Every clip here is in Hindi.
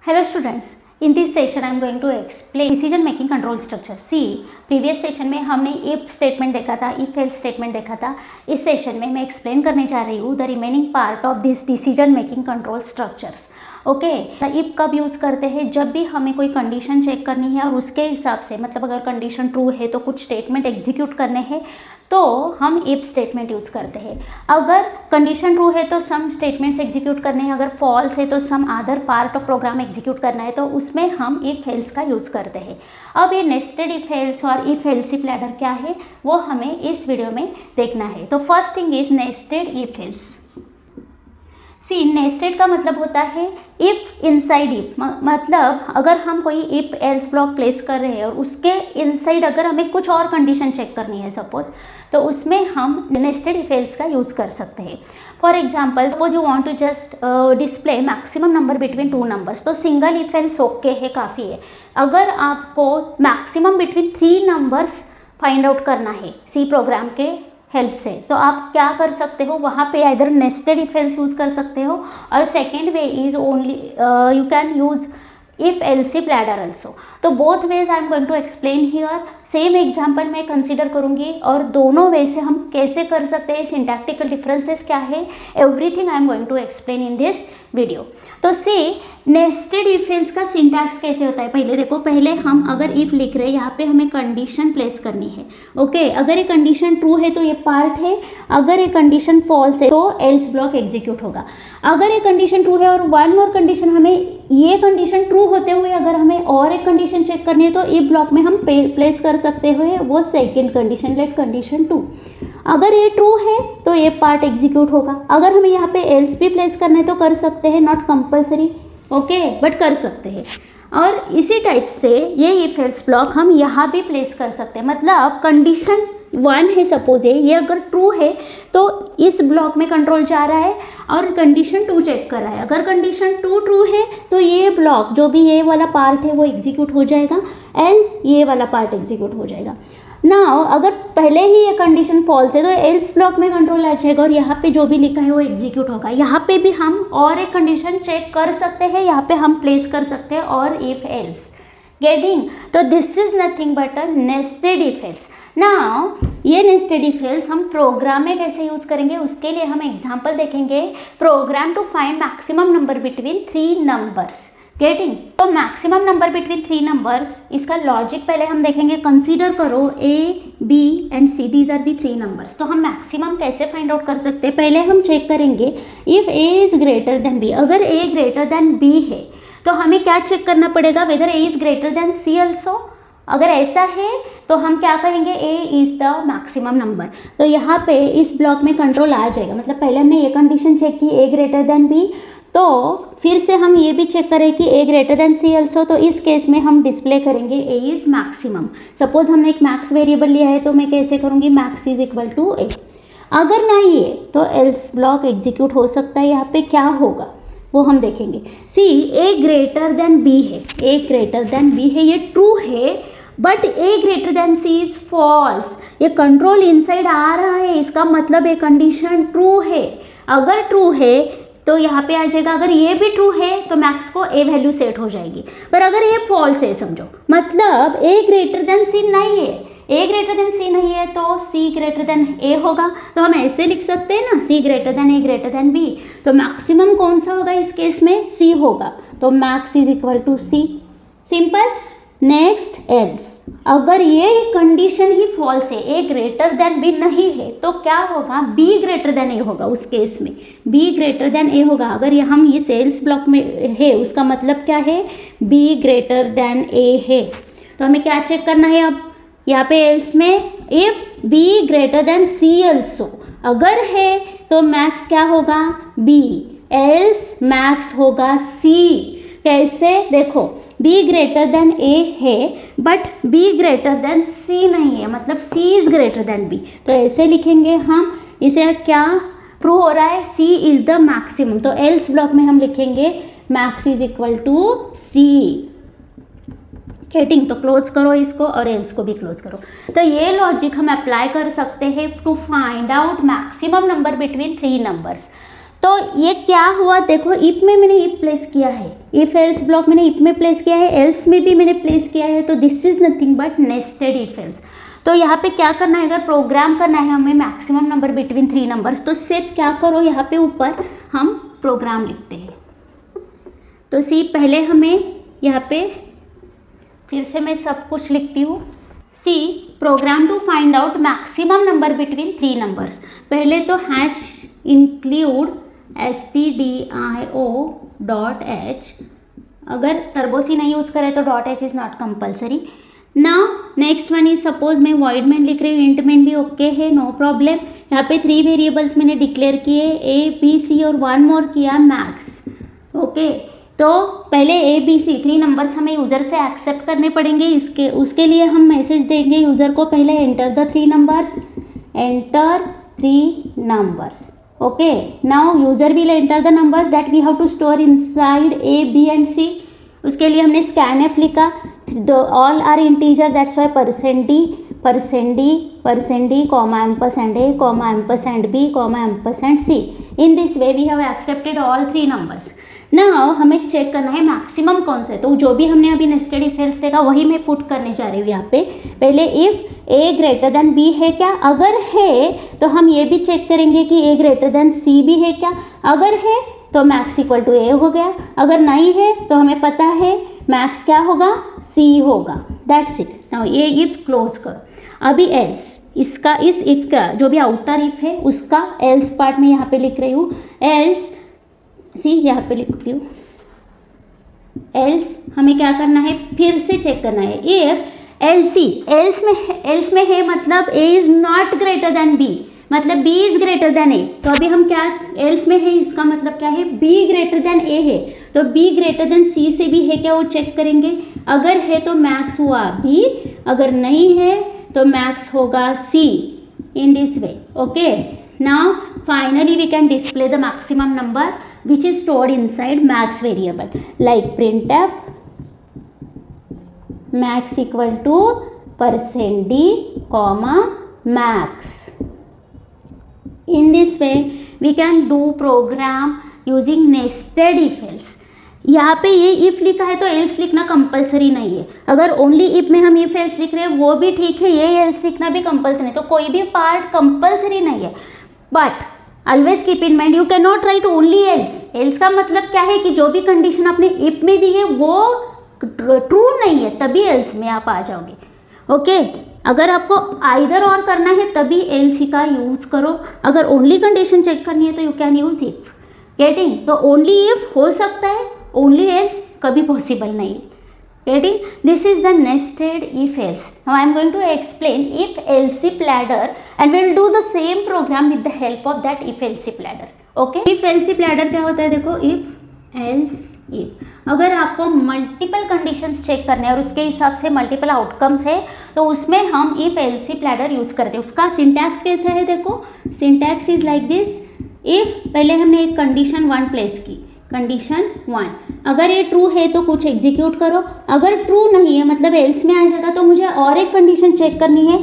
Hello students, in this session I am going to explain decision making control structure. See, previous session में हमने if statement देखा था, if else statement देखा था. इस सेशन में मैं एक्सप्लेन करने जा रही हूँ the remaining part of this decision making control structures. Okay, if कब यूज़ करते हैं? जब भी हमें कोई कंडीशन चेक करनी है और उसके हिसाब से, मतलब अगर कंडीशन ट्रू है तो कुछ स्टेटमेंट एग्जीक्यूट करने हैं तो हम इफ स्टेटमेंट यूज़ करते हैं. अगर कंडीशन ट्रू है तो सम स्टेटमेंट्स एग्जीक्यूट करने हैं, अगर फॉल्स है तो some other part of program execute करना है, तो उसमें हम इफ एल्स का यूज़ करते हैं. अब ये नेस्टेड इफ एल्स और इफ एल्स इफ लैडर क्या है वो हमें इस वीडियो में देखना है. तो first thing is nested if else. See, nested का मतलब होता है इफ़ इनसाइड इफ, मतलब अगर हम कोई इफ एल्स ब्लॉक प्लेस कर रहे हैं और उसके इनसाइड अगर हमें कुछ और कंडीशन चेक करनी है सपोज, तो उसमें हम नेस्टेड इफ एल्स का यूज़ कर सकते हैं. For example, suppose you want to just display maximum number between two numbers, तो सिंगल इफ एल्स ओके है, काफ़ी है. अगर आपको maximum between 3 numbers find out करना है सी प्रोग्राम के हेल्प से, तो आप क्या कर सकते हो, वहाँ पे इधर नेस्टेड इफ एल्स यूज़ कर सकते हो. और second way is only you can use if else if ladder also. तो both ways I am going to explain here. Same example मैं कंसिडर करूँगी और दोनों वे से हम कैसे कर सकते हैं, सिंटैक्टिकल डिफरेंसेस क्या है, everything I am going to explain in this video. तो सी, नेस्टेड इफ एल्स का सिंटैक्स कैसे होता है. पहले देखो, पहले हम अगर इफ लिख रहे हैं, यहाँ पे हमें कंडीशन प्लेस करनी है. ओके, अगर ये कंडीशन ट्रू है तो ये पार्ट है, अगर ये कंडीशन फॉल्स है तो एल्स ब्लॉक एग्जीक्यूट होगा. अगर ये कंडीशन ट्रू है और वन मोर कंडीशन, हमें ये कंडीशन ट्रू होते हुए अगर हमें और एक कंडीशन चेक करनी है तो इफ ब्लॉक में हम प्लेस कर सकते हुए वो सेकेंड कंडीशन, लेट कंडीशन 2. अगर ये ट्रू है तो ये पार्ट एग्जीक्यूट होगा. अगर हमें यहाँ पे एल्स भी प्लेस करना है तो कर सकते हैं, नॉट कंपल्सरी, ओके, बट कर सकते हैं. और इसी टाइप से ये इफ एल्स ब्लॉक हम यहाँ भी प्लेस कर सकते हैं. मतलब कंडीशन 1 है सपोज, ये अगर ट्रू है तो इस ब्लॉक में कंट्रोल जा रहा है और कंडीशन 2 चेक कर रहा है. अगर कंडीशन 2 ट्रू है तो ये ब्लॉक, जो भी ये वाला पार्ट है वो एग्जीक्यूट हो जाएगा, एल्स ये वाला पार्ट एग्जीक्यूट हो जाएगा. नाउ अगर पहले ही ये कंडीशन फॉल्स है तो एल्स ब्लॉक में कंट्रोल आ जाएगा और यहाँ पे जो भी लिखा है वो एग्जीक्यूट होगा. यहाँ पे भी हम और एक कंडीशन चेक कर सकते हैं, यहाँ पे हम प्लेस कर सकते हैं और इफ एल्स. गेटिंग? तो this is nothing but a nested if else. Now ये नेस्टेड इफ एल्स हम प्रोग्राम में कैसे यूज़ करेंगे, उसके लिए हम एग्जाम्पल देखेंगे. Program to find maximum number between 3 numbers. Getting? तो मैक्सिमम नंबर बिटवीन 3 नंबर्स, इसका लॉजिक पहले हम देखेंगे. कंसीडर करो A, B and C, these are the 3 numbers. तो हम मैक्सिमम कैसे फाइंड आउट कर सकते हैं, पहले हम चेक करेंगे if A is greater than B. अगर A ग्रेटर देन B है तो हमें क्या चेक करना पड़ेगा, whether A is greater than C also. अगर ऐसा है तो हम क्या करेंगे, A is the maximum number. तो यहाँ पे इस ब्लॉक में कंट्रोल आ जाएगा. मतलब पहले हमने ये कंडीशन चेक की A ग्रेटर देन B, तो फिर से हम ये भी चेक करें कि A greater than C also. तो इस केस में हम डिस्प्ले करेंगे A इज़ मैक्सिमम. सपोज हमने एक मैक्स वेरिएबल लिया है तो मैं कैसे करूँगी, max is equal to A. अगर नहीं है तो एल्स ब्लॉक एग्जीक्यूट हो सकता है. यहाँ पे क्या होगा वो हम देखेंगे. See, A greater than B है, A ग्रेटर देन B है, ये ट्रू है, but A greater than C is false. ये कंट्रोल इनसाइड आ रहा है, इसका मतलब ये कंडीशन ट्रू है. अगर ट्रू है तो यहाँ पे आ जाएगा. अगर ये भी ट्रू है तो मैक्स को A वैल्यू सेट हो जाएगी. पर अगर ये फॉल्स है समझो, मतलब A ग्रेटर देन C नहीं है, A ग्रेटर देन C नहीं है तो C ग्रेटर देन A होगा. तो हम ऐसे लिख सकते हैं ना, C greater than A greater than B. तो मैक्सिमम कौन सा होगा इस केस में, C होगा. तो max is equal to C. Simple. Next else, अगर ये कंडीशन ही फॉल्स है, A ग्रेटर देन B नहीं है, तो क्या होगा, B ग्रेटर देन A होगा. उस केस में B ग्रेटर देन A होगा. अगर ये हम इस एल्स ब्लॉक में है उसका मतलब क्या है, B ग्रेटर देन A है. तो हमें क्या चेक करना है अब यहाँ पे एल्स में, if B greater than C also. अगर है तो मैक्स क्या होगा, B, एल्स मैक्स होगा C. कैसे, देखो, B ग्रेटर देन A है but B greater than C नहीं है, मतलब C is greater than B. तो ऐसे लिखेंगे हम, इसे क्या प्रूव हो रहा है, C इज़ द मैक्सिमम. तो एल्स ब्लॉक में हम लिखेंगे max is equal to C. Getting? तो क्लोज करो इसको और एल्स को भी क्लोज करो. तो ये लॉजिक हम अप्लाई कर सकते हैं to find out maximum number between 3 numbers. तो ये क्या हुआ देखो, इफ में मैंने इफ प्लेस किया है, इफ एल्स ब्लॉक मैंने इफ में प्लेस किया है, एल्स में भी मैंने प्लेस किया है, तो this is nothing but nested if else. तो यहाँ पे क्या करना है, अगर प्रोग्राम करना है हमें मैक्सिमम नंबर बिटवीन 3 नंबर्स, तो सिर्फ क्या करो, यहाँ पे ऊपर हम प्रोग्राम लिखते हैं। तो सी पहले हमें यहाँ पे फिर से मैं सब कुछ लिखती हूँ। C program to find out maximum number between 3 numbers. पहले तो हैश इंक्लूड stdio.h, अगर टर्बोसी नहीं यूज़ करें तो .h is not compulsory. Now next one is, suppose मैं वॉइड मेन लिख रही हूँ, इंट मेन भी ओके है, नो प्रॉब्लम। यहाँ पे 3 वेरिएबल्स मैंने डिक्लेयर किए, ए बी सी और 1 मोर किया मैक्स। ओके, तो पहले ए बी सी 3 नंबर्स हमें यूज़र से एक्सेप्ट करने पड़ेंगे। उसके लिए हम मैसेज देंगे यूज़र को, पहले enter the 3 numbers, enter 3 numbers. Okay, now user will enter the numbers that we have to store inside A B and C. उसके लिए हमने scanf लिखा, all are integer, that's why %d, ampersand a, ampersand b, ampersand c. In this way we have accepted all 3 numbers. Now हमें चेक करना है मैक्सिमम कौन सा है, तो जो भी हमने अभी नेस्टेड इफ एल्स देखा वही मैं पुट करने जा रही हूँ यहाँ पे। पहले if A greater than B है क्या, अगर है तो हम ये भी चेक करेंगे कि ए ग्रेटर देन सी भी है क्या। अगर है तो मैक्स इक्वल टू ए हो गया, अगर नहीं है तो हमें पता है मैक्स क्या होगा, सी होगा। That's it. नाउ ये इफ क्लोज करो। अभी एल्स, इसका इस इफ का जो भी आउटर इफ है उसका एल्स पार्ट में यहाँ पे लिख रही हूँ। एल्स सी यहाँ पे लिखती हूँ, एल्स हमें क्या करना है, फिर से चेक करना है। इफ एल्स में है मतलब A is not greater than B, मतलब B is greater than A. तो अभी हम क्या, एल्स में है इसका मतलब क्या है, बी ग्रेटर देन ए है, तो बी ग्रेटर देन सी से भी है क्या वो चेक करेंगे। अगर है तो मैक्स हुआ बी, अगर नहीं है तो मैक्स होगा C. In this way. Okay, now finally we can display the maximum number which is stored inside max variable, like printf max equal to %d, max. In this way we can do program using nested if else. यहाँ पे ये इफ लिखा है तो एल्स लिखना कंपलसरी नहीं है। अगर ओनली इफ में हम इफ एल्स लिख रहे हैं वो भी ठीक है, ये एल्स लिखना भी कंपलसरी नहीं, तो कोई भी पार्ट कंपलसरी नहीं है। But always keep in mind, you can not right only else. Else का मतलब क्या है कि जो भी कंडीशन आपने इफ में दी है वो ट्रू नहीं है, तभी एल्स में आप आ जाओगे। ओके, अगर आपको आइदर और करना है तभी एल्स का यूज करो। अगर ओनली कंडीशन चेक करनी है तो you can use if. Getting? तो ओनली इफ हो सकता है, ओनली एल्स कभी पॉसिबल नहीं है। Getting? This is the nested if else. Now I am going to explain if else if ladder and we will do the same program with the help of that if else if ladder. Okay? If else if ladder क्या होता है देखो, if else if अगर आपको मल्टीपल कंडीशंस चेक करने हैं और उसके हिसाब से मल्टीपल आउटकम्स है तो उसमें हम if else if ladder use करते हैं। उसका सिंटैक्स कैसा है देखो, syntax is like this. If पहले हमने एक कंडीशन 1 प्लेस की, कंडीशन 1, अगर ये ट्रू है तो कुछ एग्जीक्यूट करो, अगर ट्रू नहीं है मतलब एल्स में आ जाएगा तो मुझे और एक कंडीशन चेक करनी है।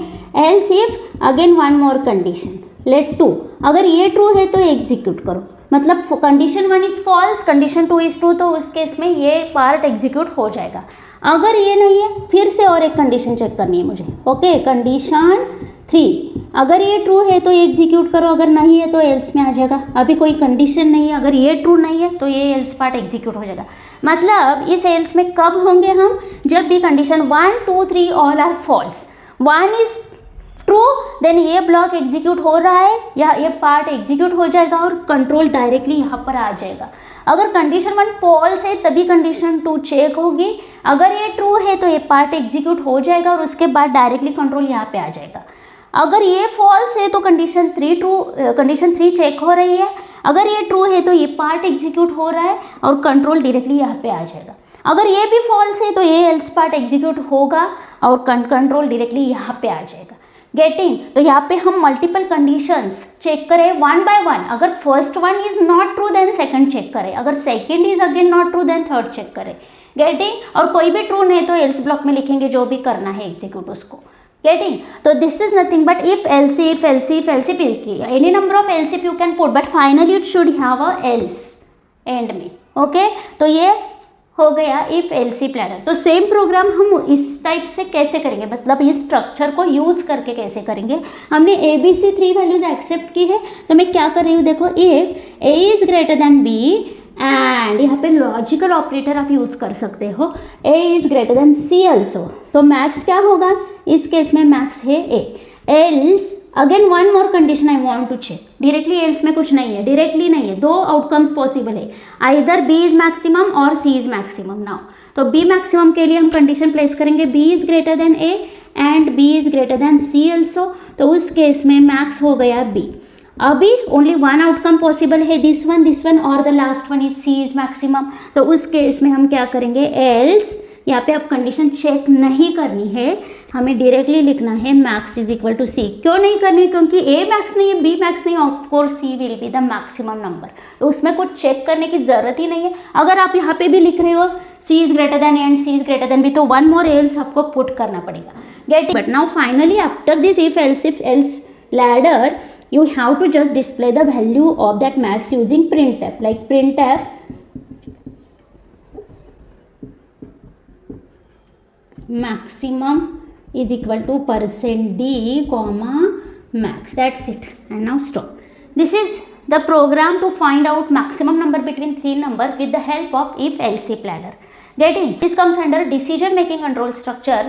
Else if again 1 more condition, let 2, अगर ये ट्रू है तो एग्जीक्यूट करो, मतलब condition 1 is false, condition 2 is true, तो उस केस में ये पार्ट एग्जीक्यूट हो जाएगा। अगर ये नहीं है फिर से और एक कंडीशन चेक करनी है मुझे। ओके, कंडीशन 3, अगर ये ट्रू है तो ये एग्जीक्यूट करो, अगर नहीं है तो एल्स में आ जाएगा। अभी कोई कंडीशन नहीं है, अगर ये ट्रू नहीं है तो ये एल्स पार्ट एग्जीक्यूट हो जाएगा। मतलब इस एल्स में कब होंगे हम, जब भी condition 1 2 3 all are false, 1 is true then ये ब्लॉक एग्जीक्यूट हो रहा है या ये पार्ट एग्जीक्यूट हो जाएगा और कंट्रोल डायरेक्टली यहाँ पर आ जाएगा। अगर कंडीशन 1 फॉल्स है तभी कंडीशन 2 चेक होगी, अगर ये ट्रू है तो ये पार्ट एग्जीक्यूट हो जाएगा और उसके बाद डायरेक्टली कंट्रोल यहाँ पे आ जाएगा। अगर ये फॉल्स है तो कंडीशन 3 चेक हो रही है, अगर ये ट्रू है तो ये पार्ट एग्जीक्यूट हो रहा है और कंट्रोल डायरेक्टली यहाँ पे आ जाएगा। अगर ये भी फॉल्स है तो ये एल्स पार्ट एग्जीक्यूट होगा और कंट्रोल डायरेक्टली यहाँ पे आ जाएगा। गेटिंग? तो यहाँ पे हम मल्टीपल कंडीशंस चेक करें 1 by 1, अगर first 1 is not true then second check करें, अगर second is again not true then third check करें। गेटिंग? और कोई भी ट्रू नहीं तो एल्स ब्लॉक में लिखेंगे जो भी करना है एग्जीक्यूट उसको। Getting? So this is nothing but if else, any number of else if you can put, but finally it should have a else end में. ओके, तो ये हो गया इफ एल्सी प्लानर. तो सेम प्रोग्राम हम इस टाइप से कैसे करेंगे, मतलब इस स्ट्रक्चर को यूज करके कैसे करेंगे. हमने A B C 3 values accept की है, तो मैं क्या कर रही हूँ, देखो if A is greater than B and यहाँ पे लॉजिकल ऑपरेटर आप यूज कर सकते हो, A is greater than C also. तो मैक्स क्या होगा, इस केस में मैक्स है A. Else again one more condition I want to check. Directly else में कुछ नहीं है, डायरेक्टली नहीं है, दो आउटकम्स पॉसिबल है, आइदर बी इज मैक्सिमम और सी इज मैक्सिमम. नाउ तो बी मैक्सिमम के लिए हम कंडीशन प्लेस करेंगे B is greater than A and B is greater than C also. तो उस केस में मैक्स हो गया बी. अभी ओनली वन आउटकम पॉसिबल है, दिस वन और the last one is C is maximum. तो उस केस में हम क्या करेंगे, एल्स यहाँ पे अब कंडीशन चेक नहीं करनी है, हमें डायरेक्टली लिखना है मैक्स इज इक्वल टू सी. क्यों नहीं करनी, क्योंकि ए मैक्स नहीं है, बी मैक्स नहीं है, of course C will be the maximum number. तो उसमें कुछ चेक करने की जरूरत ही नहीं है. अगर आप यहाँ पे भी लिख रहे हो C is greater than A and C is greater than B, तो वन मोर एल्स आपको पुट करना पड़ेगा. Get? But now finally after this if else ladder you have to just display the value of that max using printf, like printf maximum is equal to %d comma max. That's it. And now stop. This is the program to find out maximum number between three numbers with the help of if else ladder. Getting? This comes under decision making control structure.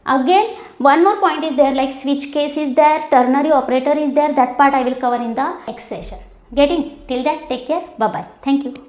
Again, one more point is there, like switch case is there, ternary operator is there. That part I will cover in the next session. Getting? Till that, take care. Bye bye. Thank you.